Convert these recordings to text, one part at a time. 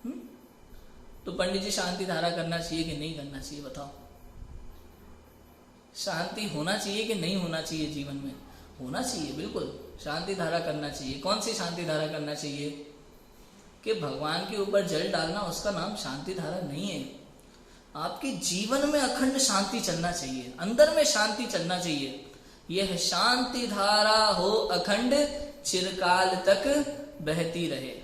हम्म? तो पंडित जी शांति धारा करना चाहिए कि नहीं करना चाहिए, बताओ। शांति होना चाहिए कि नहीं होना चाहिए जीवन में? होना चाहिए, बिल्कुल शांति धारा करना चाहिए। कौन सी शांति धारा करना चाहिए? कि भगवान के ऊपर जल डालना, उसका नाम शांति धारा नहीं है। आपके जीवन में अखंड शांति चलना चाहिए, अंदर में शांति चलना चाहिए। यह शांति धारा हो अखंड, चिरकाल तक बहती रहे।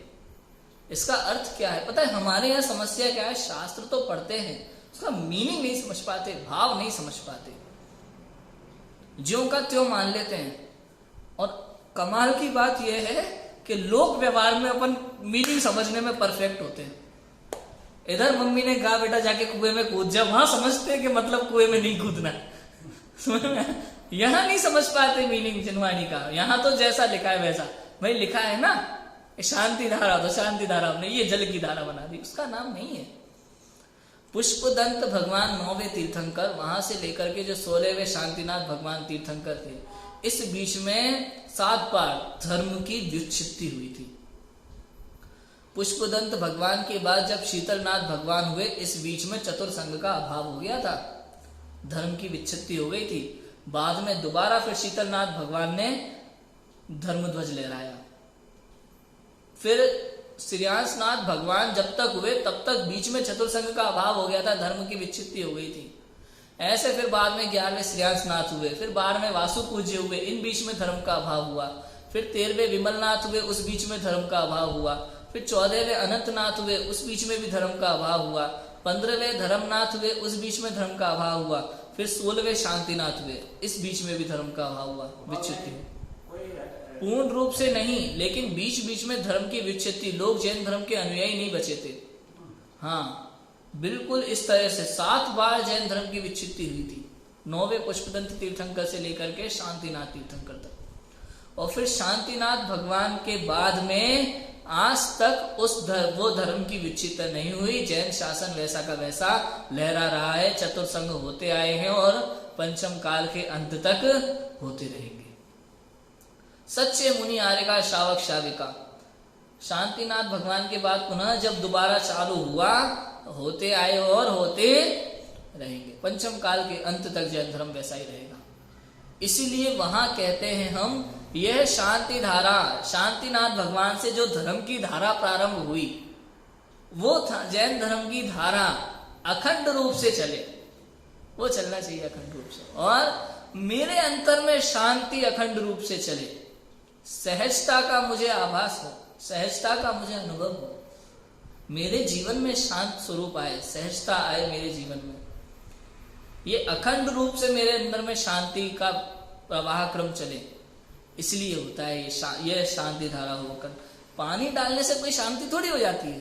इसका अर्थ क्या है पता है? हमारे यहाँ समस्या क्या है, शास्त्र तो पढ़ते हैं, उसका मीनिंग नहीं समझ पाते, भाव नहीं समझ पाते, ज्यों का त्यों मान लेते हैं। और कमाल की बात यह है कि लोक व्यवहार में अपन मीनिंग समझने में परफेक्ट होते हैं। इधर मम्मी ने कहा बेटा जाके कुएं में कूद जा, वहां समझते हैं कि मतलब कुएं में नहीं कूदना। यहाँ नहीं समझ पाते मीनिंग जिनवाणी का। यहाँ तो जैसा लिखा है वैसा, भाई लिखा है ना शांति धारा, तो शांति धारा हमने ये जल की धारा बना दी, उसका नाम नहीं है। पुष्पदंत भगवान 9वें तीर्थंकर, वहां से लेकर के जो 16वें शांतिनाथ भगवान तीर्थंकर थे, इस बीच में 7 बार धर्म की व्युत्पत्ति हुई थी। पुष्पदंत भगवान के बाद जब शीतलनाथ भगवान हुए, इस बीच में चतुर्संग का अभाव हो गया था, धर्म की विच्छित्ति हो गई थी। बाद में दोबारा फिर शीतलनाथ भगवान ने धर्मध्वज लहराया। फिर श्रेयांसनाथ भगवान जब तक हुए तब तक बीच में चतुर्संग का अभाव हो गया था, धर्म की विच्छित्ति हो गई थी। ऐसे फिर बाद में 11वें श्रेयांसनाथ हुए, फिर 12वें वासु पूज्य हुए, इन बीच में धर्म का अभाव हुआ। फिर 13वें विमलनाथ हुए, उस बीच में धर्म का अभाव हुआ। फिर 14वें अनंतनाथ हुए, उस बीच में भी धर्म का अभाव हुआ। 15वें धर्मनाथ हुए, उस बीच में धर्म का अभाव हुआ। फिर 16वें शांतिनाथ हुए, इस बीच में भी धर्म का अभाव हुआ, विच्छित्ति। पूर्ण रूप से नहीं, लेकिन बीच बीच में धर्म की विच्छित्ति, लोग जैन धर्म के अनुयायी नहीं बचे थे। हाँ बिल्कुल इस तरह से 7 बार जैन धर्म की विच्छित्ति हुई थी, 9वें पुष्पदंत तीर्थंकर से लेकर के शांतिनाथ तीर्थंकर तक। और फिर शांतिनाथ भगवान के बाद में आज तक वो धर्म की विच्छित्ति नहीं हुई। जैन शासन वैसा का वैसा लहरा रहा है, चतुर्संग होते आए हैं और पंचम काल के अंत तक होते रहेंगे। सच्चे मुनि आर्य का श्रावक श्राविका, शांतिनाथ भगवान के बाद पुनः जब दोबारा चालू हुआ, होते आए और होते रहेंगे, पंचम काल के अंत तक जैन धर्म वैसा ही रहेगा। इसीलिए वहां कहते हैं हम, यह शांति धारा, शांतिनाथ भगवान से जो धर्म की धारा प्रारंभ हुई, वो जैन धर्म की धारा अखंड रूप से चले, वो चलना चाहिए अखंड रूप से। और मेरे अंतर में शांति अखंड रूप से चले, सहजता का मुझे आभास हो, सहजता का मुझे अनुभव हो, मेरे जीवन में शांत स्वरूप आए, सहजता आए मेरे जीवन में, ये अखंड रूप से मेरे अंदर में शांति का प्रवाह क्रम चले, इसलिए होता है ये शांति धारा होकर। पानी डालने से कोई शांति थोड़ी हो जाती है।